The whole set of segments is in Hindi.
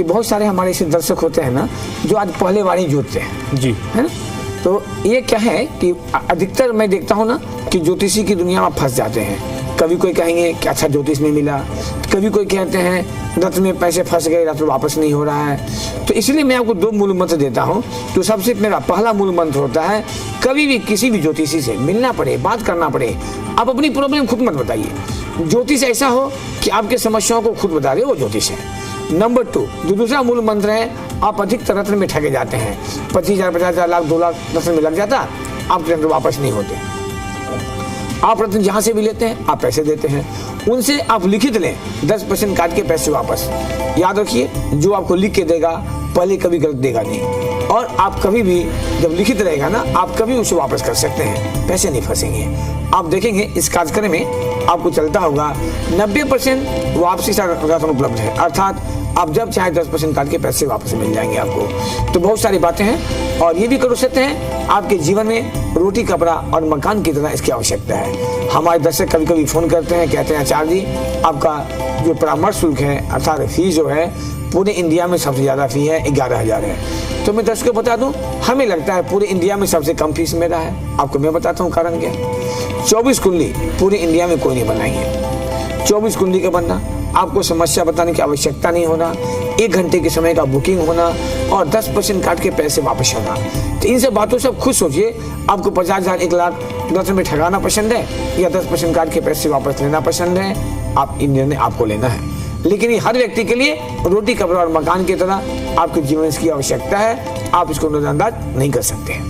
कि बहुत सारे हमारे ऐसे दर्शक होते हैं ना जो आज पहले बार ही जोतते हैं जी, है ना। तो ये क्या है कि अधिकतर मैं देखता हूँ ना कि ज्योतिषी की दुनिया में फंस जाते हैं। कभी कोई कहेंगे कि अच्छा ज्योतिष नहीं मिला, कभी कोई कहते हैं रत्न में पैसे फंस गए, रत्न वापस नहीं हो रहा है। तो इसलिए मैं आपको 2 मूल मंत्र देता हूँ। तो सबसे मेरा पहला मूल मंत्र होता है, कभी भी किसी भी ज्योतिषी से मिलना पड़े, बात करना पड़े, आप अपनी प्रॉब्लम खुद मत बताइए। ज्योतिष ऐसा हो कि आपके समस्याओं को खुद बता दे, वो ज्योतिष है। नंबर 2, जो दूसरा मूल मंत्र है, आप अधिकतर रत्न में ठगे जाते हैं। 25,000, 50,000, लाख, 2 लाख रत्न में लग जाता, आप रत्न वापस नहीं होते। आप रत्न जहां से भी लेते हैं, आप पैसे देते हैं, उनसे आप लिखित लें, 10% काट के पैसे वापस। याद रखिए, जो आपको लिख के देगा पहले कभी गलत देगा नहीं, और आप कभी भी जब लिखित रहेगा ना, आप कभी उसे वापस कर सकते हैं, पैसे नहीं फंसेंगे। आप देखेंगे इस कार्यक्रम में आपको चलता होगा 90% वापसी का रत्न उपलब्ध है, अर्थात आप जब चाहे 10% काट के पैसे वापस मिल जाएंगे आपको। तो बहुत सारी बातें हैं, और ये भी कर सकते हैं, आपके जीवन में रोटी, कपड़ा और मकान की तरह इसकी आवश्यकता है। हमारे दर्शक कभी कभी फोन करते हैं, कहते हैं आचार्य जी आपका जो परामर्श शुल्क है अर्थात फीस जो है पूरे इंडिया में सबसे ज़्यादा फी है 11,000 है। तो मैं दर्शकों को बता दूं, हमें लगता है पूरे इंडिया में सबसे कम फीस मेरा है। आपको मैं बताता हूँ कारण क्या। 24 कुंडली पूरे इंडिया में कोई नहीं बनाएंगे। 24 कुंडली का बनना, आपको समस्या बताने की आवश्यकता नहीं होना, 1 घंटे के समय का बुकिंग होना, और 10% काट के पैसे वापस होना। तो इन सब बातों से आप खुद सोचिए, आपको 50,000, 1 लाख रत्न में ठगाना पसंद है या 10% काट के पैसे वापस लेना पसंद है? आप इन निर्णय आपको लेना है। लेकिन ये हर व्यक्ति के लिए रोटी, कपड़ा और मकान की तरह आपके जीवन में इसकी आवश्यकता है, आप इसको नजरअंदाज नहीं कर सकते हैं।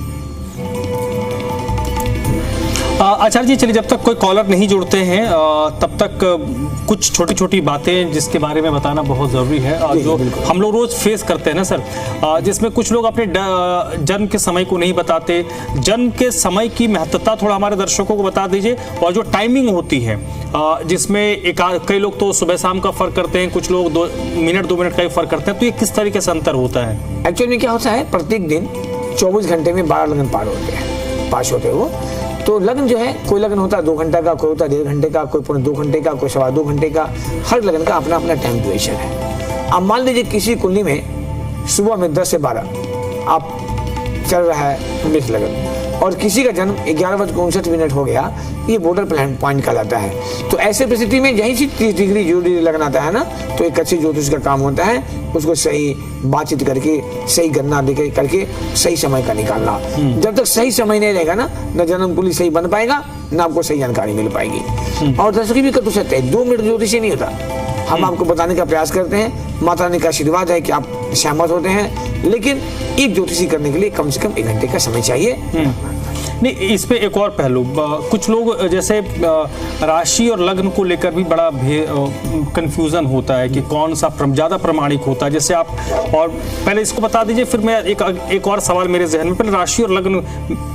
आचार्य जी, चलिए, जब तक कोई कॉलर नहीं जुड़ते हैं तब तक कुछ छोटी छोटी बातें जिसके बारे में बताना बहुत ज़रूरी है, जो हम लोग रोज़ फेस करते हैं ना सर, जिसमें कुछ लोग अपने जन्म के समय को नहीं बताते। जन्म के समय की महत्वता थोड़ा हमारे दर्शकों को बता दीजिए, और जो टाइमिंग होती है जिसमें कई लोग तो सुबह शाम का फ़र्क करते हैं, कुछ लोग 2 मिनट का ही फ़र्क करते हैं, तो ये किस तरीके से अंतर होता है? एक्चुअली क्या होता है, प्रत्येक दिन 24 घंटे में 12 लगन पास होते हैं वो। तो लग्न जो है, कोई लग्न होता है 2 घंटे का, कोई होता है 1.5 घंटे का, कोई 2 घंटे का, कोई 2.25 घंटे का। हर लग्न का अपना अपना टाइम ड्यूरेशन है। अब मान लीजिए किसी कुंडली में सुबह में 10 से 12 आप चल रहा है मृत लगन, और किसी का जन्म 11:59 हो गया, ये बॉर्डर पॉइंट कहलाता है। तो ऐसे परिस्थिति में यहीं से 30 डिग्री 0 डिग्री लगन आता है ना, तो एक अच्छे ज्योतिष का काम होता है उसको सही बातचीत करके, सही गणना देके करके सही समय का निकालना। जब तक सही समय नहीं रहेगा ना, न जन्म कुंडली सही बन पाएगा, न आपको सही जानकारी मिल पाएगी। और दर्शक भी कर सकते हैं, 2 मिनट ज्योतिष नहीं होता, हम आपको बताने का प्रयास करते हैं। माता रानी का आशीर्वाद है कि आप सहमत होते हैं, लेकिन एक ज्योतिषी करने के लिए कम से कम 1 घंटे का समय चाहिए। नहीं, इस पे एक और पहलू, कुछ लोग जैसे राशि और लग्न को लेकर भी बड़ा कंफ्यूजन होता है कि कौन सा ज़्यादा प्रमाणिक होता है। जैसे आप, और पहले इसको बता दीजिए, फिर मैं एक और सवाल मेरे जहन में, पहले राशि और लग्न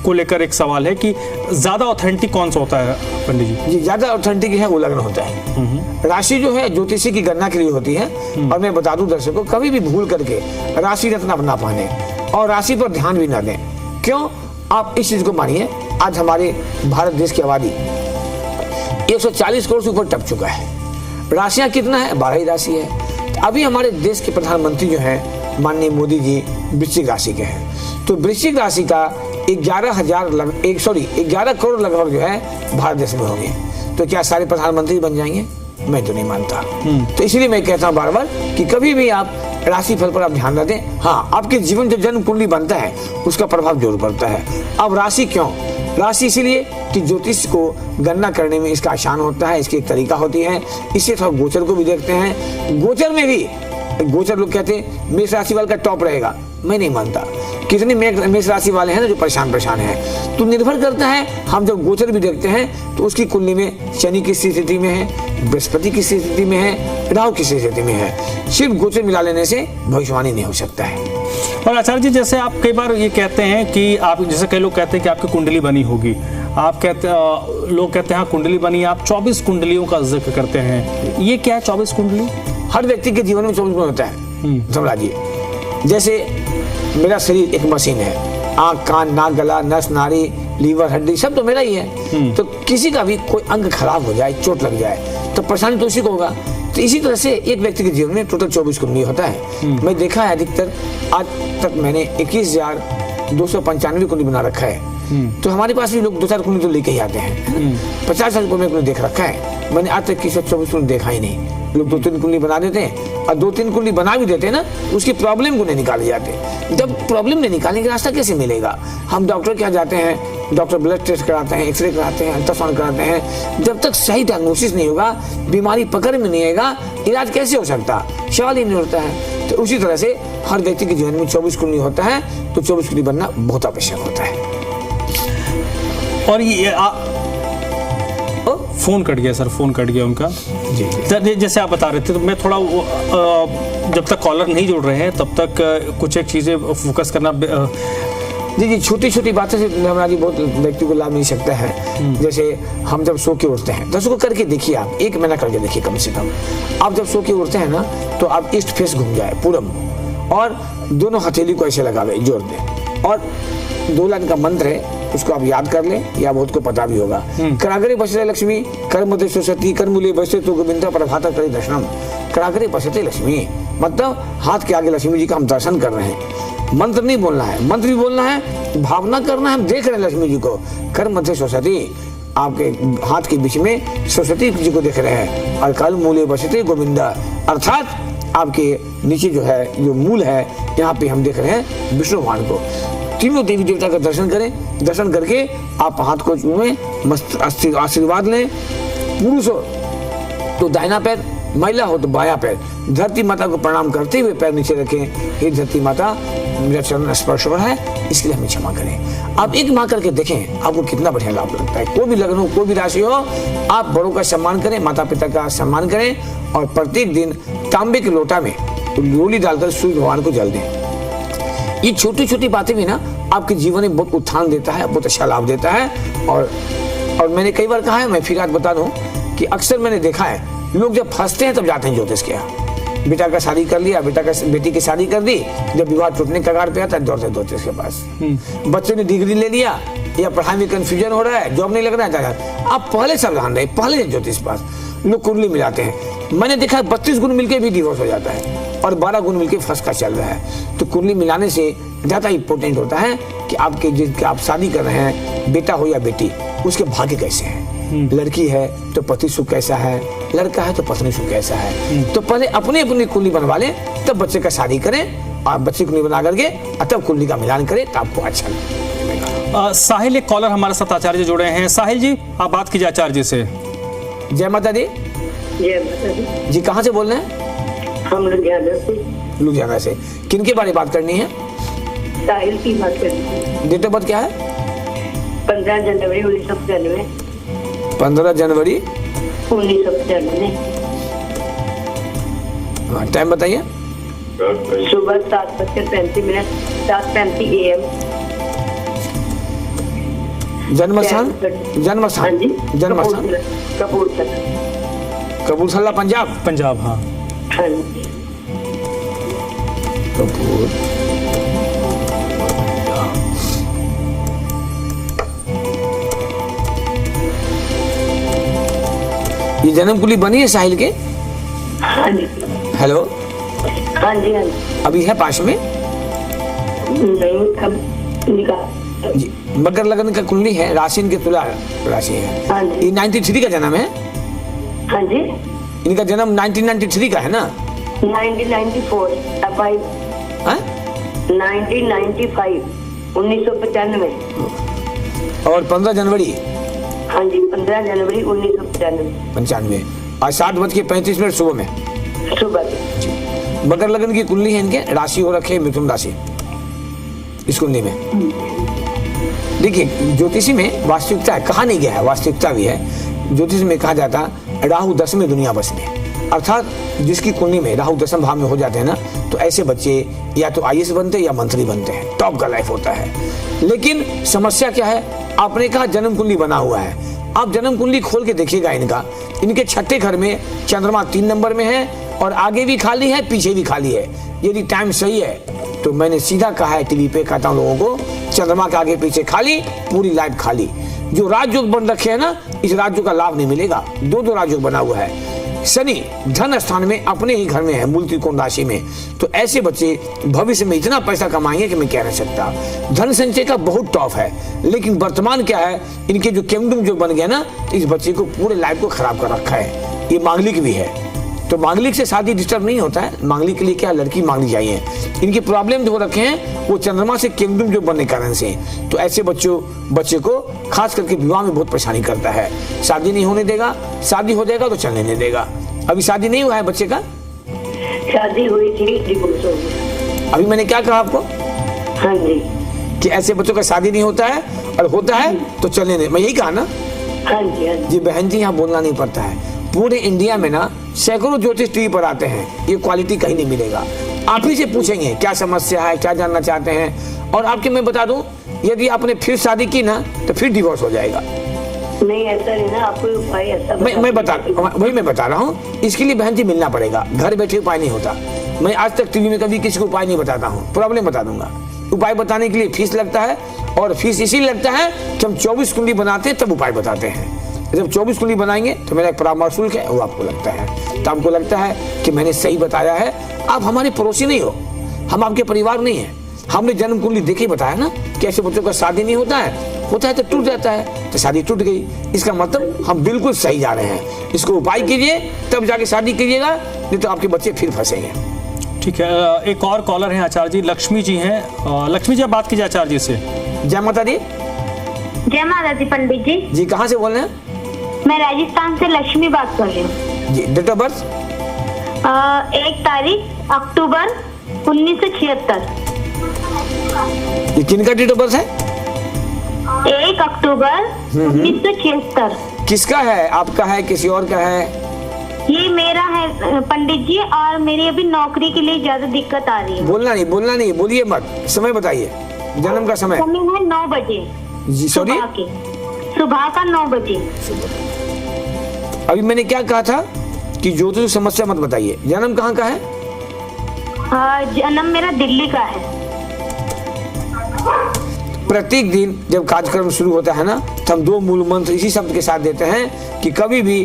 को लेकर एक सवाल है कि ज़्यादा ऑथेंटिक कौन सा होता है पंडित जी? जी, ज़्यादा ऑथेंटिक है वो लग्न होता है। राशि जो है ज्योतिषी की गणना के लिए होती है, और मैं बता दूं दर्शकों, कभी भी भूल करके राशि रत्न ना पाने और राशि पर ध्यान भी ना दें। क्यों? आप इस चीज को मानिए, आज हमारे भारत देश की आबादी 140 करोड़ से ऊपर टप चुका है। राशियां कितना है? 12 ही राशि है। तो अभी हमारे देश के प्रधानमंत्री जो हैं माननीय मोदी जी वृश्चिक राशि के हैं। तो वृश्चिक राशि का 11 करोड़ लगभग जो है भारत देश में होंगे। तो क्या सारे प्रधानमंत्री बन जाएंगे? मैं तो नहीं मानता। तो इसलिए मैं कहता हूँ बार बार कि कभी भी आप राशि फल पर आप ध्यान न दें। हाँ, आपके जीवन जो जन्म कुंडली बनता है उसका प्रभाव जरूर पड़ता है। अब राशि क्यों? राशि इसीलिए कि ज्योतिष को गणना करने में इसका आसान होता है, इसकी एक तरीका होती है। इससे थोड़ा गोचर को भी देखते हैं। गोचर में भी गोचर लोग कहते हैं मेष राशि वाले का टॉप रहेगा, मैं नहीं मानता। कितने मेष राशि वाले हैं ना जो परेशान हैं। तो निर्भर करता है, हम जब गोचर भी देखते हैं तो उसकी कुंडली में शनि किस स्थिति में है, बृहस्पति किस स्थिति में है, राहु किस स्थिति में है। सिर्फ गोचर मिला लेने से भविष्यवाणी नहीं हो सकता है। और आचार्य जी, जैसे आप कई बार ये कहते हैं कि आप, जैसे कई लोग कहते हैं कि आपकी कुंडली बनी होगी, आप कहते, लोग कहते हैं हाँ कुंडली बनी, आप 24 कुंडलियों का जिक्र करते हैं, ये क्या है 24 कुंडली? हर व्यक्ति के जीवन में 24 गुण होता है, समझिए। जैसे मेरा शरीर एक मशीन है, आँख, कान, नाक, गला, नस, नाड़ी, लीवर, हड्डी सब तो मेरा ही है। तो किसी का भी कोई अंग खराब हो जाए, चोट लग जाए तो परेशानी तो उसी को होगा। तो इसी तरह से एक व्यक्ति के जीवन में टोटल 24 कुंडली होता है। मैं देखा है अधिकतर आज तक मैंने 21,295 कुंडली बना रखा है। तो हमारे पास भी लोग 2-4 कुंडली तो लेके ही आते हैं। 50 रुपये में कुंडली देख रखा है, मैंने आज तक किसी 24 कुंडली देखा ही नहीं। लोग 2-3 कुंडली बना देते हैं, और 2-3 कुंडली बना भी देते हैं ना, उसकी प्रॉब्लम को नहीं निकाले जाते। जब प्रॉब्लम नहीं निकालेंगे रास्ता कैसे मिलेगा? हम डॉक्टर के यहाँ जाते हैं, डॉक्टर ब्लड टेस्ट कराते हैं, एक्सरे कराते हैं, अल्ट्रासाउंड कराते हैं। जब तक सही डायग्नोसिस नहीं होगा, बीमारी पकड़ में नहीं आएगा, इलाज कैसे हो सकता? सवाल ही नहीं उठता है। तो उसी तरह से हर व्यक्ति के जीवन में 24 कुंडली होता है, तो 24 कुंडली बनना बहुत आवश्यक होता है। और ये फोन कट गया सर, फोन कट गया उनका। जी जैसे आप बता रहे थे, तो मैं थोड़ा जब तक कॉलर नहीं जुड़ रहे हैं तब तक कुछ एक चीज़ें फोकस करना। जी, छोटी छोटी बातें से हमारी बहुत व्यक्ति को लाभ मिल सकता है। जैसे हम जब सो के उठते हैं, दसों को करके देखिए, आप 1 महीना करके देखिए कम से कम। आप जब सो के उठते हैं ना, तो आप ईस्ट फेस घूम जाए पूरब, और दोनों हथेली को ऐसे लगावे, जोड़ दें, और 2 लाइन का मंत्र है, उसको आप याद कर लें, या बहुत को पता भी होगा। कराग्रे बसते लक्ष्मी, कर मध्य सरस्वती, कर मूले बसते तो गोविंदा प्रभाता करे दर्शनम। कराग्रे बसते लक्ष्मी मतलब हाथ के आगे लक्ष्मी जी का हम दर्शन कर रहे हैं। मंत्र नहीं बोलना है, मंत्र भी बोलना है, भावना करना है, हम देख रहे हैं लक्ष्मी जी को। कर मध्य सरस्वती, आपके हाथ के बीच में सरस्वती जी को देख रहे हैं, और कल मूले बसते गोविंदा, अर्थात आपके नीचे जो है, जो मूल है, यहाँ पे हम देख रहे हैं विष्णु भगवान को। तीनों देवी देवता का दर्शन करें, दर्शन करके आप हाथ को चूमें, मस्त आशीर्वाद लें। पुरुष हो तो दाहिना पैर, महिला हो तो बायां पैर, धरती माता को प्रणाम करते हुए पैर नीचे रखें। हे धरती माता, मेरा चरण स्पर्श हो रहा है, इसके लिए हमें क्षमा करें। आप 1 माह करके देखें, आपको कितना बढ़िया लाभ लगता है। कोई भी लग्न हो, कोई भी राशि हो, आप बड़ों का सम्मान करें, माता पिता का सम्मान करें, और प्रत्येक दिन तांबे के लोटा में रोली डालकर सूर्य भगवान को जल दें। ये छोटी छोटी बातें भी ना आपके जीवन में बहुत उत्थान देता है, बहुत अच्छा लाभ देता है। और मैंने कई बार कहा है, मैं फिर आज बता दूं कि अक्सर मैंने देखा है, लोग जब फंसते हैं तब जाते हैं ज्योतिष के यहाँ। बेटा का शादी कर लिया, बेटी की शादी कर दी, जब विवाह टूटने का कगार पे आता है, दौड़ते ज्योतिष के पास। बच्चे ने डिग्री ले लिया, या पढ़ाई में कंफ्यूजन हो रहा है, जॉब नहीं लग रहा है, आप पहले सावधान रहे, पहले ज्योतिष पास। लोग कुंडली मिलाते हैं, मैंने देखा 32 गुण मिलके भी डिवोर्स हो जाता है, और 12 गुण मिलके फंस का चल रहा है। तो कुंडली मिलाने से ज्यादा इंपॉर्टेंट होता है कि आपके जिनके आप शादी कर रहे हैं, बेटा हो या बेटी, उसके भाग्य कैसे हैं। लड़की है तो पति सुख कैसा है, लड़का है तो पत्नी सुख कैसा है। तो पहले अपनी कुंडली बनवा लें, तब बच्चे का शादी करें, और बच्चे की कुंडली बना करके तब कुंडली का मिलान करें, तो आपको अच्छा लगेगा। साहिल, एक कॉलर हमारे साथ आचार्य जुड़े हैं। साहिल जी, आप बात कीजिए आचार्य जी से। जय माता दी। जय माता दी। जी, कहाँ से बोल रहे हैं? हम लुधियाना से। किन के बारे में बात करनी है? साहिल की बात करनी है। डेट ऑफ बर्थ क्या है? 15 जनवरी 1995। 15 जनवरी 1995। हाँ, टाइम बताइए। सुबह 7:35, 7:35 AM। जन्मस्थान? कपूरथला, पंजाब। पंजाब, हाँ। हाँ जी। ये जन्म कुंडली बनी है साहिल के? हाँ जी। हेलो। हाँ जी, हाँ जी। अभी है पास में? नहीं, अब निकाल जी। मकर लगन का कुंडली है, राशि इनके तुला राशि है। हाँ जी। ये 93 का जन्म है? हाँ जी। इनका जन्म 1993 का है ना? 1994। हाँ? 1995, 1995। और 15 जनवरी? हाँ जी, 15 जनवरी 1995। आज 7:35 सुबह में। सुबह। मकर लगन की कुंडली है इनके, राशि हो रखे मिथुन राशि इस कुंडली में। देखिए, ज्योतिषी में वास्तविकता है, कहा नहीं गया है, वास्तविकता भी है। ज्योतिष में कहा जाता है राहु 10 में दुनिया बस में, अर्थात जिसकी कुंडली में राहु 10वें भाव में हो जाते हैं ना, तो ऐसे बच्चे या तो IAS बनते हैं या मंत्री बनते हैं, टॉप का लाइफ होता है। लेकिन समस्या क्या है? आपने कहा जन्म कुंडली बना हुआ है, आप जन्म कुंडली खोल के देखिएगा इनका, इनके 6ठे घर में चंद्रमा 3 नंबर में है, और आगे भी खाली है, पीछे भी खाली है। यदि टाइम सही है तो मैंने सीधा कहा है, टीवी पे कहता हूँ लोगों को, चंद्रमा के आगे पीछे खाली, पूरी लाइफ खाली। जो राजयोग बन रखे हैं ना, इस राजयोग का लाभ नहीं मिलेगा। 2 राजयोग बना हुआ है, शनि धन स्थान में अपने ही घर में है, मूल त्रिकोण राशि में, तो ऐसे बच्चे भविष्य में इतना पैसा कमाएंगे कि मैं कह नहीं सकता। धन संचय का बहुत टॉप है, लेकिन वर्तमान क्या है, इनके जो किंगडम जो बन गया ना, इस बच्चे को पूरे लाइफ को खराब कर रखा है। ये मांगलिक भी है, तो मांगलिक से शादी डिस्टर्ब नहीं होता है। मांगलिक के लिए क्या, लड़की मांगनी चाहिए। इनके प्रॉब्लम जो रखे हैं वो चंद्रमा से किंगडम जो बनने के कारण से, तो ऐसे बच्चे को खास करके विवाह में बहुत परेशानी करता है। शादी नहीं होने देगा, शादी हो जाएगा तो चलने नहीं देगा। अभी शादी नहीं हुआ है बच्चे का? शादी हुई थी, डिवोर्स हो गया। अभी मैंने क्या कहा आपको? हाँ जी। कि ऐसे बच्चों का शादी नहीं होता है, और होता है तो चलने नहीं, मैं यही कहा ना। हाँ जी, हाँ जी। जी बहन जी, यहाँ बोलना नहीं पड़ता है। पूरे इंडिया में ना सैकड़ों ज्योतिष टीवी पर आते हैं, ये क्वालिटी कहीं नहीं मिलेगा। आप ही से पूछेंगे क्या समस्या है, क्या जानना चाहते हैं, और आपके मैं बता दूं, यदि आपने फिर शादी की ना तो फिर डिवोर्स हो जाएगा। नहीं ऐसा नहीं ना, आपको उपाय ऐसा वही मैं बता रहा हूँ। इसके लिए बहन जी मिलना पड़ेगा, घर बैठे उपाय नहीं होता। मैं आज तक टीवी में कभी किसी को उपाय नहीं बताता हूँ, प्रॉब्लम बता दूंगा। उपाय बताने के लिए फीस लगता है, और फीस इसीलिए लगता है कि हम 24 कुंडली बनाते हैं तब उपाय बताते हैं। जब 24 कुंडली बनाएंगे तो मेरा एक परामर्श शुल्क है, वो आपको लगता है। तो आपको लगता है कि मैंने सही बताया है। आप हमारे पड़ोसी नहीं हो, हम आपके परिवार नहीं है। हमने जन्म कुंडली देख ही बताया ना कि ऐसे बच्चों का शादी नहीं होता है तो टूट जाता है, तो शादी टूट गई। इसका मतलब हम बिल्कुल सही जा रहे हैं। इसको उपाय कीजिए तब जाके शादी कीजिएगा, नहीं तो आपके बच्चे फिर फंसेंगे। ठीक है, एक और कॉलर हैं आचार्य जी, लक्ष्मी जी हैं। लक्ष्मी जी आप बात कीजिए आचार्य जी से। जय माता दी। जय माता दी पंडित जी। जी कहाँ से बोल रहे हैं? मैं राजस्थान से लक्ष्मी बात कर रही हूँ। जी डेट ऑफ बर्थ? 1 तारीख अक्टूबर 1976। ये किनका डेट ऑफ बर्थ है? 1 अक्टूबर 1976। किसका है, आपका है किसी और का है? ये मेरा है पंडित जी, और मेरी अभी नौकरी के लिए ज्यादा दिक्कत आ रही है। बोलना नहीं, बोलिए मत, समय बताइए, जन्म का समय। समय है 9 बजे। जी सॉरी, सुबह का 9 बजे। अभी मैंने क्या कहा था कि ज्योतिष समस्या मत बताइए। जन्म कहाँ का है? जन्म मेरा दिल्ली का है। प्रत्येक दिन जब कार्यक्रम शुरू होता है ना, तो हम 2 मूल मंत्र इसी शब्द के साथ देते हैं कि कभी भी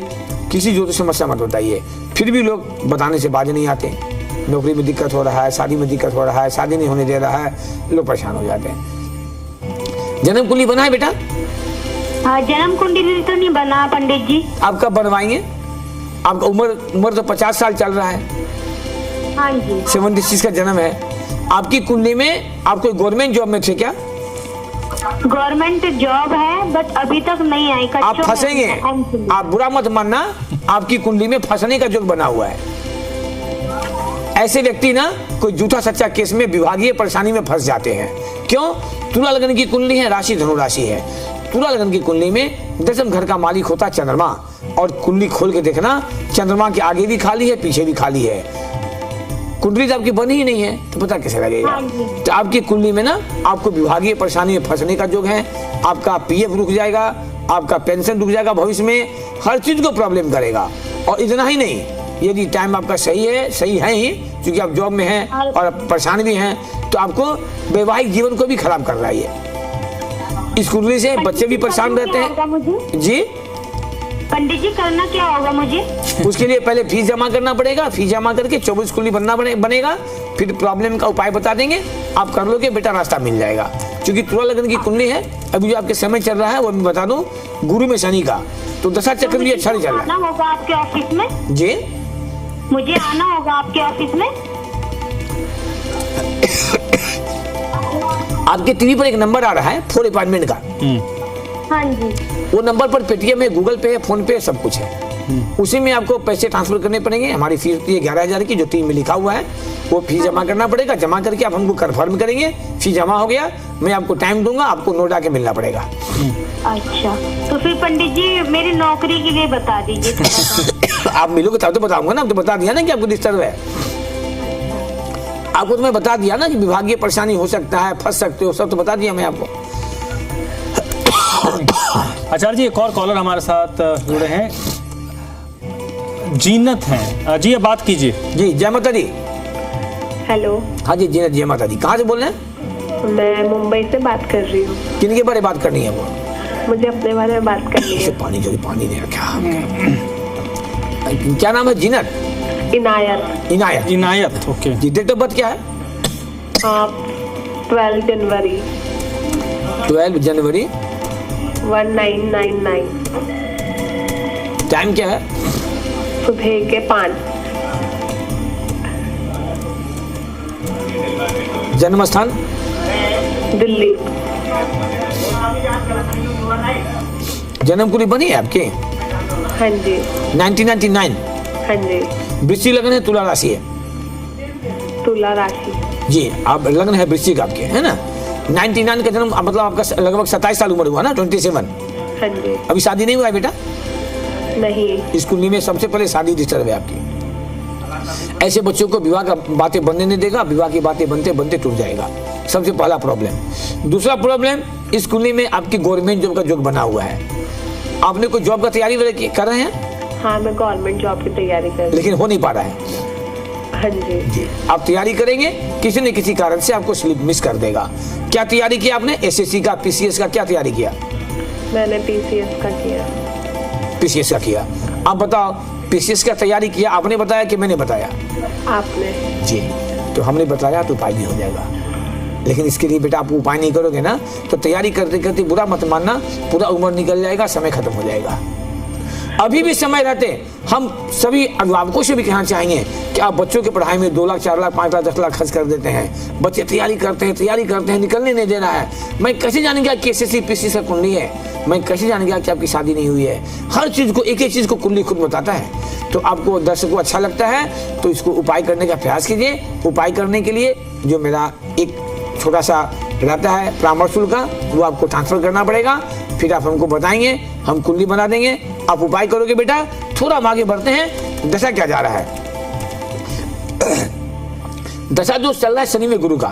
किसी ज्योतिष समस्या मत बताइए। फिर भी लोग बताने से बाज नहीं आते। नौकरी में दिक्कत हो रहा है, शादी में दिक्कत हो रहा है, शादी नहीं होने दे रहा है, लोग परेशान हो जाते हैं। जन्म कुंडली बना है बेटा? हाँ, जन्म कुंडली तो नहीं बना पंडित जी। आप कब बनवाएंगे? आपका उम्र तो 50 साल चल रहा है। हाँ जी। 76 का जन्म है। आपकी कुंडली में आप कोई गवर्नमेंट जॉब में थे क्या? गवर्नमेंट जॉब है, बट अभी तक नहीं आई। आप फंसेंगे, आप बुरा मत मानना, आपकी कुंडली में फंसने का योग बना हुआ है। ऐसे व्यक्ति ना कोई झूठा सच्चा केस में विभागीय परेशानी में फंस जाते हैं। क्यों? तुला लगन की कुंडली है, राशि धनु राशि है। तुला लगन की कुंडली में 10वें घर का मालिक होता है चंद्रमा, और कुंडली खोल के देखना, चंद्रमा के आगे भी खाली है, पीछे भी खाली है। कुंडली तो आपकी बनी ही नहीं है, तो पता कैसे लगेगा? तो आपकी कुंडली में ना आपको विभागीय परेशानी में फंसने का योग है। आपका पीएफ रुक जाएगा, आपका पेंशन रुक जाएगा, भविष्य में हर चीज को प्रॉब्लम करेगा। और इतना ही नहीं, यदि टाइम आपका सही है ही, क्योंकि आप जॉब में हैं और परेशान भी हैं, तो आपको वैवाहिक जीवन को भी खराब कर रहा है ये। इस कुंडली से बच्चे भी परेशान रहते हैं। जी पंडित जी, करना क्या होगा मुझे? उसके लिए पहले फीस जमा करना पड़ेगा। फीस जमा करके 24 कुंडली बनेगा, फिर प्रॉब्लम का उपाय बता देंगे। आप कर लोगे बेटा, रास्ता मिल जाएगा। क्योंकि तुला लगन की कुंडली है, अभी जो आपके समय चल रहा है वो मैं बता दूं, गुरु में शनि का, तो दशा चक्र भी अच्छा नहीं चल रहा है। आना होगा आपके ऑफिस में? जी, मुझे आना होगा आपके ऑफिस में। आपके टीवी पर एक नंबर आ रहा है फॉर अपॉइंटमेंट का। हाँ जी। वो नंबर पर पेटीएम है, गूगल पे है, फोन पे, सब कुछ है। उसी में आपको पैसे ट्रांसफर करने पड़ेंगे। हमारी फीस होती है 11,000 की, जो टीम में लिखा हुआ है। वो फीस जमा करना पड़ेगा। जमा करके आप हमको कंफर्म करेंगे, फीस जमा हो गया, मैं आपको टाइम दूंगा, आपको नोट आके मिलना पड़ेगा। अच्छा, तो फिर पंडित जी मेरी नौकरी के लिए बता दीजिए। आप मिलोगे तब तो बताऊंगा ना। अब तो बता दिया ना कि आपको डिस्टर्ब है। आपको तो मैं बता दिया ना कि विभागीय परेशानी हो सकता है, फंस सकते हो, सब तो बता दिया मैं आपको। आचार्य जी, एक और कॉलर हमारे साथ जुड़े हैं, जीनत हैं। जी आप बात कीजिए। जी जय माता दी। हेलो। हाँ जी जीनत, जय माता दी। कहाँ से बोल रहे हैं? मैं मुंबई से बात कर रही हूँ। किन के बारे में बात करनी है? वो मुझे अपने बारे में बात करनी है। पानी जो पानी नहीं रखा। क्या नाम है? जीनत? इनायत। इनायत। इनायत, ओके। जी, डेट ऑफ बर्थ क्या है? 12 जनवरी 12 जनवरी 1999। टाइम क्या है? सुबह के 5। जन्म स्थान? दिल्ली। जन्म कुंडली बनी है आपकी? हाँ जी। 1999। हाँ जी। वृश्चिक लग्न है, तुला राशि है? तुला राशि। जी, आप लग्न है वृश्चिक आपके, है ना? 99 का जन्म, मतलब आपका लगभग 27 साल उम्र हुआ ना? 27। हाँ जी। अभी शादी नहीं हुआ है बेटा? नहीं। इस कुंडली में सबसे पहले शादी डिस्टर्ब है आपकी। ऐसे बच्चों को विवाह का बातें बनने नहीं देगा, विवाह की बातें बनते बनते टूट जाएगा। सबसे पहला प्रॉब्लम। दूसरा प्रॉब्लम, इस कुंडली में आपकी गवर्नमेंट जॉब का योग बना हुआ है। आपने कोई जॉब का तैयारी कर रहे हैं? हाँ, मैं गवर्नमेंट जॉब की तैयारी कर रही लेकिन हो नहीं पा रहा है। हूँ। हाँ जी। आप तैयारी करेंगे, किसी न किसी कारण से आपको स्लिप मिस कर देगा। क्या तैयारी किया आपने? एसएससी का, पीसीएस का क्या तैयारी किया? मैंने पीसीएस का किया। पीसीएस का किया। आप बताओ, पीसीएस का तैयारी किया आपने बताया कि मैंने बताया? आपने। जी, तो हमने बताया तो उपाय नहीं हो जाएगा। लेकिन इसके लिए बेटा आप उपाय नहीं करोगे ना, तो तैयारी करते करते बुरा मत मानना, पूरा उम्र निकल जाएगा, समय खत्म हो जाएगा। अभी भी समय रहते हम सभी अभिभावकों से भी कहना चाहेंगे कि आप बच्चों की पढ़ाई में 2 लाख, 4 लाख, 5 लाख, 10 लाख खर्च कर देते हैं। बच्चे तैयारी करते हैं, निकलने नहीं दे रहा है। मैं कैसे जानेंगे कि एसएससी पीसीएस का कुंडली है? मैं कैसे जानेंगे कि आपकी शादी नहीं हुई है? हर चीज को, एक एक चीज को कुंडली खुद बताता है। तो आपको दर्शकों को अच्छा लगता है तो इसको उपाय करने का प्रयास कीजिए। उपाय करने के लिए जो मेरा एक छोटा सा रहता है परामर्श शुल्क का, वो आपको ट्रांसफर करना पड़ेगा। फिर आप हमको बताएंगे, हम कुंडली बना देंगे, आप उपाय करोगे बेटा। थोड़ा हम आगे बढ़ते हैं। दशा क्या जा रहा है? दशा जो चल रहा है शनि में गुरु का,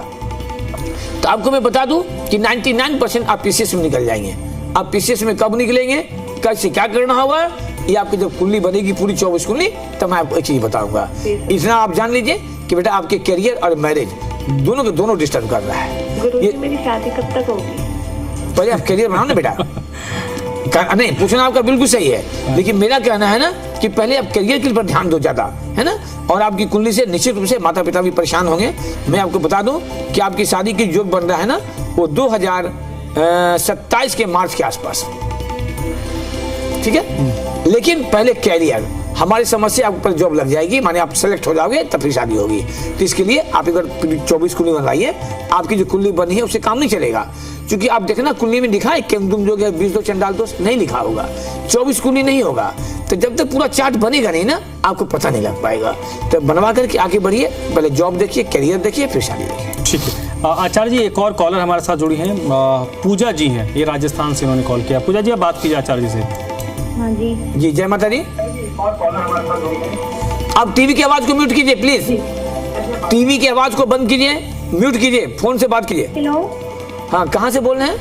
तो आपको मैं बता दूं कि 99% आप पीसीएस में निकल जाएंगे। आप पीसीएस में कब निकलेंगे, कैसे क्या करना होगा, ये आपकी जब कुंडली बनेगी पूरी 24 कुंडली, तब मैं आपको एक चीज बताऊंगा। इतना आप जान लीजिए कि बेटा आपके करियर और मैरिज दोनों के दोनों डिस्टर्ब कर रहा है। गुरुजी, मेरी शादी कब तक होगी? पहले आप करियर बनाओ ना बेटा। नहीं, पूछना आपका बिल्कुल सही है, लेकिन मेरा कहना है ना कि पहले आप करियर के पर ध्यान दो ज्यादा, है ना? और आपकी कुंडली से निश्चित रूप से माता पिता भी परेशान होंगे। मैं आपको बता दूं कि आपकी शादी की योग बन रहा है ना, वो 2027 के मार्च के आसपास, ठीक है? लेकिन पहले कैरियर, हमारी समझ से आप पर जॉब लग जाएगी, माने आप सेलेक्ट हो जाओगे, तब फिर शादी होगी। तो इसके लिए आप अगर 24 कुंडली बनवाइए, आपकी जो कुंडली बनी है उससे काम नहीं चलेगा। क्योंकि आप देखना कुंडली में लिखा है कि तुम जो है 20 दो चंडाल दोष नहीं लिखा होगा, 24 कुंडली नहीं होगा। तो जब तक पूरा चार्ट बनेगा नहीं ना, आपको पता नहीं लग पाएगा। तो बनवा करके आगे बढ़िए, पहले जॉब देखिए, करियर देखिए, फिर शादी देखिए। ठीक है। आचार्य जी, एक और कॉलर हमारे साथ जुड़ी हैं, पूजा जी हैं, ये राजस्थान से इन्होंने कॉल किया। पूजा जी, आप बात कीजिए आचार्य जी से। हाँ जी। जी, जय माता दी। आप टीवी की आवाज को म्यूट कीजिए प्लीज। टीवी की आवाज को बंद कीजिए, म्यूट कीजिए, फोन से बात कीजिए। हेलो। हाँ, कहाँ से बोल रहे हैं?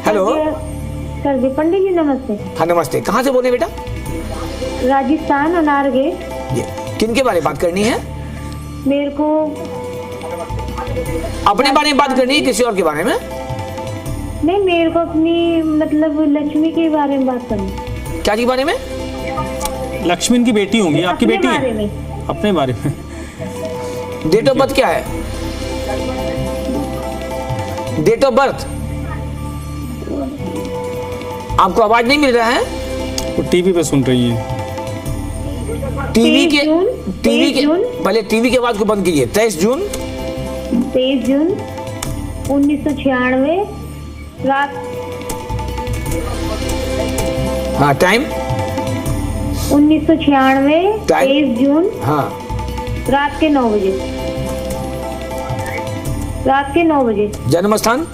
हेलो। सर जी, पंडित जी नमस्ते। हाँ नमस्ते, कहाँ से बोल रहे हैं बेटा? राजस्थान, अनारगे। जी, किन के बारे में बात करनी है? मेरे को अपने बारे में बात करनी है, किसी और के बारे में? नहीं, मेरे को अपनी मतलब लक्ष्मी के बारे में बात करनी। क्या के बारे में? लक्ष्मी की बेटी होंगी, आपकी अपने बेटी बारे है? में। अपने बारे में। डेट ऑफ बर्थ क्या है? डेट ऑफ बर्थ आपको आवाज नहीं मिल रहा है? वो टीवी पे सुन रही हैं। टीवी के 23 जून। पहले टीवी की आवाज को बंद कीजिए। 23 जून 1996 रात। हाँ, टाइम? 1996 23 जून हाँ, रात के 9 बजे। रात के 9 बजे। जन्म स्थान?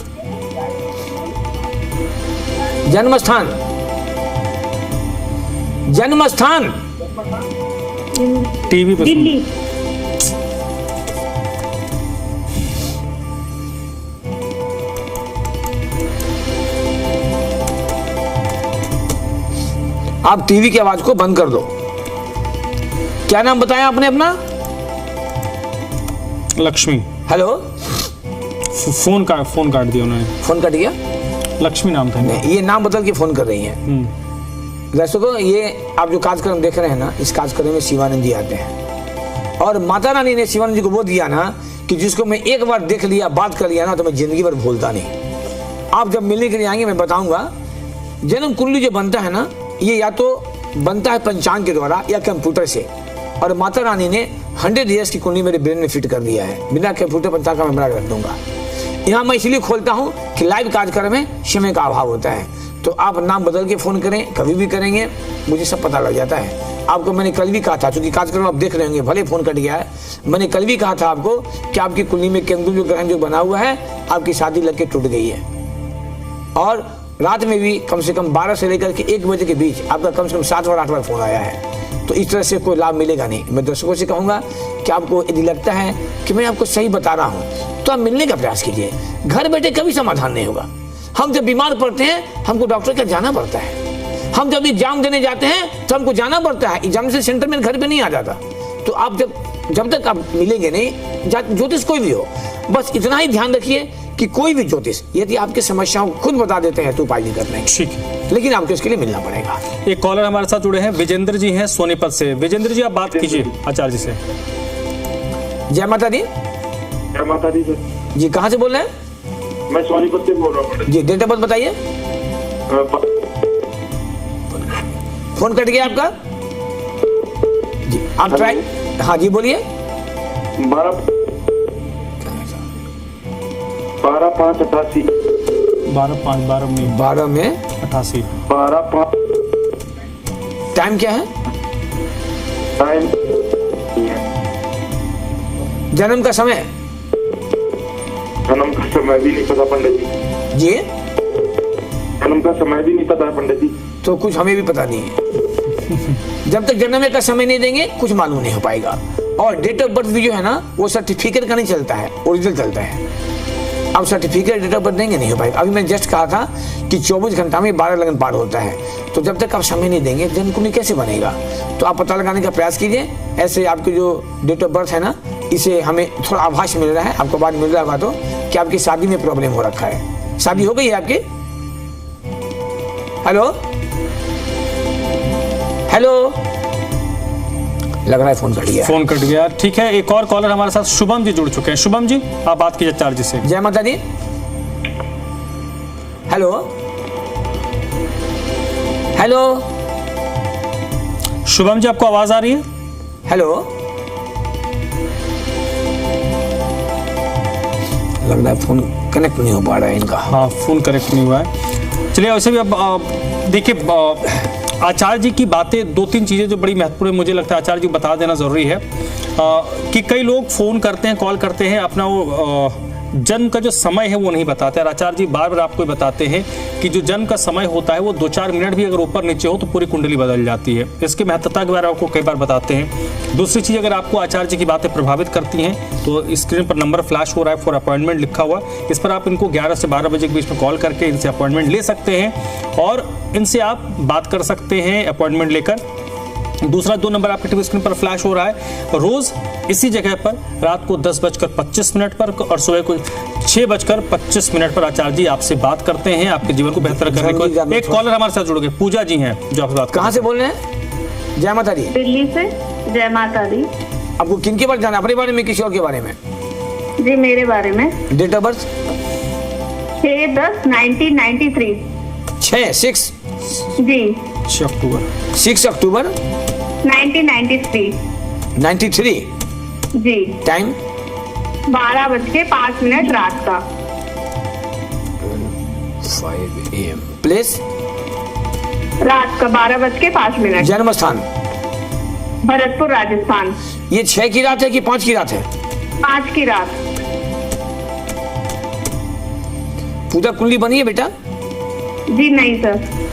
जन्म स्थान? जन्म स्थान? टीवी पे सुन। दिल्ली। आप टीवी की आवाज को बंद कर दो। क्या नाम बताया आपने अपना? लक्ष्मी। हेलो। फोन काट दिया उन्होंने। फोन कट गया? लक्ष्मी नाम था इनका। नहीं, ये नाम बदल के फोन कर रही हैं। दर्शकों, ये आप जो कार्यक्रम देख रहे हैं ना, इस कार्यक्रम में शिवानंद जी आते हैं और माता रानी ने शिवानंद जी को वो दिया ना कि जिसको मैं एक बार देख लिया, बात कर लिया ना, तो मैं जिंदगी भर भूलता नहीं। आप जब मिलने के लिए आएंगे मैं बताऊंगा। जन्म कुंडली जो बनता है ना, ये या तो बनता है पंचांग के द्वारा या कंप्यूटर से, और माता रानी ने 100 ईयर्स की कुंडली मेरे ब्रेन में फिट कर दिया है। बिना कंप्यूटर पंचांग का मैं बना रख दूंगा। यहाँ मैं इसलिए खोलता हूँ कि लाइव कार्यक्रम में समय का अभाव होता है, तो आप नाम बदल के फोन करें, कभी भी करेंगे, मुझे सब पता लग जाता है। आपको मैंने कल भी कहा था, क्योंकि कार्यक्रम आप देख रहे होंगे, भले फोन कट गया है, मैंने कल भी कहा था आपको कि आपकी कुंडली में केंद्र जो ग्रहण जो बना हुआ है, आपकी शादी लग के टूट गई है। और रात में भी कम से कम 12 से लेकर के 1 बजे के बीच आपका कम से कम 7 बार 8 बार फोन आया है। तो इस तरह से कोई लाभ मिलेगा नहीं। मैं दर्शकों से कहूँगा कि आपको यदि लगता है कि मैं आपको सही बता रहा हूँ, तो आप मिलने का प्रयास कीजिए। घर बैठे कभी समाधान नहीं होगा। हम जब बीमार पड़ते हैं, हमको डॉक्टर के जाना पड़ता है। हम जब एग्जाम देने जाते हैं तो हमको जाना पड़ता है। एग्जामिनेशन सेंटर में घर पे नहीं आ जाता। तो आप जब तक आप मिलेंगे नहीं, ज्योतिष कोई भी हो, बस इतना ही ध्यान रखिए कि कोई भी ज्योतिष यदि आपकी समस्याओं खुद बता देते हैं तो उपाय नहीं करना है। ठीक है, लेकिन आपको इसके लिए मिलना पड़ेगा। एक कॉलर हमारे साथ जुड़े हैं, विजेंद्र जी हैं सोनीपत से। विजेंद्र जी, आप बात कीजिए आचार्य जी से। जय माता दी। जय माता दी सर। जी, कहाँ से बोल रहे हैं? मैं सोनीपत से बोल रहा हूँ। जी, डेट ऑफ बर्थ बताइए। फोन कट गया आपका जी, आप ट्राई। हाँ जी, बोलिए। 12/5/88। 12/5/12 में 88। 12/5 टाइम क्या है? टाइम जन्म का समय? जन्म का समय भी नहीं पता पंडित जी। जी, जन्म का समय भी नहीं पता पंडित जी। तो कुछ हमें भी पता नहीं है। जब तक जन्म का समय नहीं देंगे कुछ मालूम नहीं हो पाएगा। और डेट ऑफ बर्थ भी जो है ना, वो सर्टिफिकेट का नहीं चलता है, ओरिजिनल चलता है। अब सर्टिफिकेट डेट ऑफ बर्थ देंगे नहीं हो पाएगा। अभी मैंने जस्ट कहा था कि 24 घंटा में 12 लगन पार होता है। तो जब तक आप समय नहीं देंगे जन्म कुंडली कैसे बनेगा? तो आप पता लगाने का प्रयास कीजिए। ऐसे आपकी जो डेट ऑफ बर्थ है ना, इसे हमें थोड़ा आभास मिल रहा है, आपको बाद मिल रहा होगा तो, कि आपकी शादी में प्रॉब्लम हो रखा है। शादी हो गई है आपकी? हेलो हेलो, लग रहा है फोन कट गया। फोन कट गया, ठीक है। एक और कॉलर हमारे साथ शुभम जी जुड़ चुके हैं। शुभम जी, आप बात कीजिए आचार्य जी से। जय माता दी। हेलो हेलो शुभम जी, आपको आवाज आ रही है? हेलो, लग रहा है फोन कनेक्ट नहीं हो पा रहा है इनका। हाँ, फोन कनेक्ट नहीं हुआ है। चलिए, वैसे भी अब देखिए, आचार्य जी की बातें, 2-3 चीज़ें जो बड़ी महत्वपूर्ण मुझे लगता है आचार्य जी बता देना ज़रूरी है कि कई लोग फ़ोन करते हैं, कॉल करते हैं, अपना वो जन्म का जो समय है वो नहीं बताते। और आचार्य जी बार बार आपको बताते हैं कि जो जन्म का समय होता है वो 2-4 मिनट भी अगर ऊपर नीचे हो तो पूरी कुंडली बदल जाती है। इसकी महत्वता के बारे में आपको कई बार बताते हैं। दूसरी चीज़, अगर आपको आचार्य जी की बातें प्रभावित करती हैं तो स्क्रीन पर नंबर फ्लैश हो रहा है, फॉर अपॉइंटमेंट लिखा हुआ, इस पर आप इनको 11 से 12 बजे के बीच में कॉल करके इनसे अपॉइंटमेंट ले सकते हैं और इनसे आप बात कर सकते हैं अपॉइंटमेंट लेकर। दूसरा, 2 नंबर आपके टीवी स्क्रीन पर फ्लैश हो रहा है। रोज इसी जगह पर रात को 10:25 पर और सुबह को 6:25 पर आचार्य जी आपसे बात करते हैं, आपके जीवन को बेहतर करने को। एक कॉलर हमारे साथ जुड़ गए, पूजा जी हैं जो आपसे बात। कहाँ से बोल रहे हैं? जय माता दी। दिल्ली से। जय माता दी। आपको किन के बारे में जाना, अपने बारे में किसी और के बारे में? जी, मेरे बारे में। Date of birth? 6/10/1993। 6 जी, 6 अक्टूबर 1993। 93। जी, टाइम? 12:05 रात का। 5 AM। प्लेस? रात का 12:05। जन्म स्थान? भरतपुर, राजस्थान। ये 6 की रात है कि 5 की रात है? 5 की रात। पूजा कुंडली बनी है बेटा? जी नहीं सर।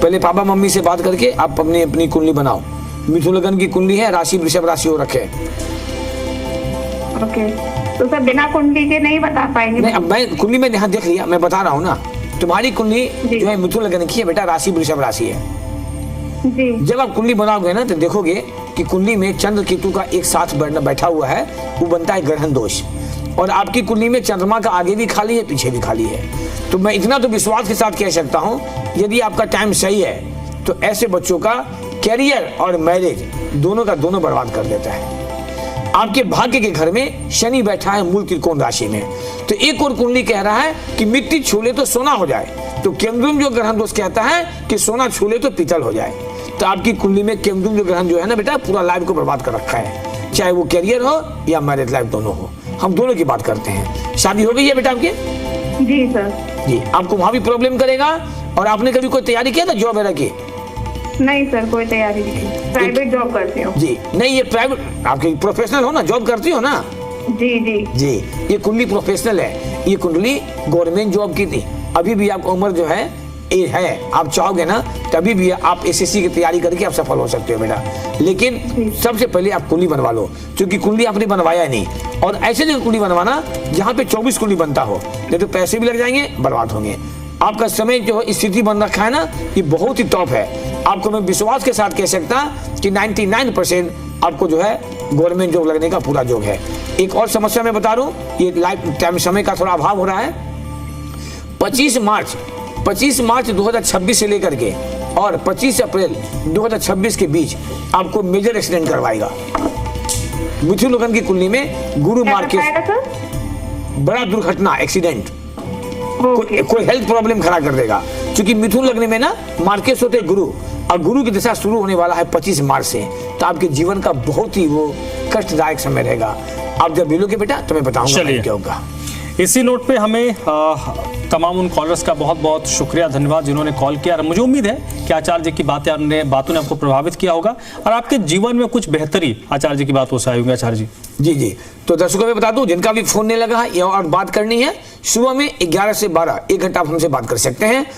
पहले पापा मम्मी से बात करके आप अपनी कुंडली बनाओ। मिथुन लगन की कुंडली है, राशि वृषभ राशि हो रखे। ओके, तो सर बिना कुंडली के नहीं बता पाएंगे? नहीं, अब मैं कुंडली में यहाँ देख लिया, मैं बता रहा हूँ ना। तुम्हारी कुंडली जो है मिथुन लगन की है बेटा, राशि वृषभ राशि है। जी। जब आप कुंडली बनाओगे ना तो देखोगे कि कुंडली में चंद्र केतु का एक साथ बैठा हुआ है, वो बनता है ग्रहण दोष। और आपकी कुंडली में चंद्रमा का आगे भी खाली है, पीछे भी खाली है। तो मैं इतना तो विश्वास के साथ कह सकता हूं, यदि आपका टाइम सही है तो ऐसे बच्चों का कैरियर और मैरिज दोनों का दोनों बर्बाद कर देता है। आपके भाग्य के घर में शनि बैठा है मूल त्रिकोण राशि में। तो एक और कुंडली कह रहा है कि मिट्टी छू ले तो सोना हो जाए। तो केंद्रुम जो ग्रहण दोष कहता है कि सोना छू ले तो पीतल हो जाए। तो आपकी कुंडली में केंद्रुम जो ग्रहण जो है ना बेटा, पूरा लाइफ को बर्बाद कर रखा है, चाहे वो कैरियर हो या मैरिज लाइफ दोनों हो। हम दोनों की बात करते हैं। शादी हो गई है बेटा आपके? जी सर। जी, आपको वहां भी प्रॉब्लम करेगा। और आपने कभी कोई तैयारी किया था जॉब वगैरह की? नहीं सर, कोई तैयारी नहीं, प्राइवेट जॉब करती हूँ। जी नहीं, ये प्राइवेट, आपकी प्रोफेशनल हो ना, जॉब करती हो ना? जी जी जी, ये कुंडली प्रोफेशनल है। ये कुंडली गवर्नमेंट जॉब की थी। अभी भी आपकी उम्र जो है ये है, आप चाहोगे ना तभी भी आप एसएससी की तैयारी करके आप सफल हो सकते हो बेटा। लेकिन सबसे पहले आप कुंडली बनवा लो, क्योंकि कुंडली आपने बनवाया नहीं। और ऐसे जगह कुंडली बनवाना जहाँ पे 24 कुंडली बनता हो, नहीं तो पैसे भी लग जाएंगे, बर्बाद होंगे। आपका समय जो स्थिति बन रखा है ना, ये बहुत ही टॉप है। आपको मैं विश्वास के साथ कह सकता कि 99% आपको जो है गवर्नमेंट जॉब लगने का पूरा योग है। एक और समस्या मैं बता रहा हूँ, ये लाइफ टाइम समय का थोड़ा अभाव हो रहा है। 25 मार्च 2026 से लेकर के और 25 अप्रैल 2026 के बीच आपको मेजर एक्सीडेंट करवाएगा। मिथुन लग्न की कुंडली में गुरु मार्ग के बड़ा दुर्घटना, एक्सीडेंट, कोई हेल्थ प्रॉब्लम खड़ा कर देगा। क्योंकि मिथुन लग्न में ना मार्केश होते गुरु, और गुरु की दशा शुरू होने वाला है 25 मार्च से। तो आपके जीवन का बहुत ही वो कष्टदायक समय रहेगा। आप जब मिलोगे बेटा तो मैं बताऊंगा क्या होगा। इसी नोट पे हमें तमाम उन कॉलर्स का बहुत बहुत शुक्रिया, धन्यवाद जिन्होंने कॉल किया। और मुझे उम्मीद है कि आचार्य जी की बातों ने आपको प्रभावित किया होगा और आपके जीवन में कुछ बेहतरी आचार्य जी की बातों से आई होंगी। आचार्य जी जी, तो दर्शकों में बता दूं, जिनका भी फोन नहीं लगा है या और बात करनी है, सुबह में 11 से 12 1 घंटा आप हमसे बात कर सकते हैं।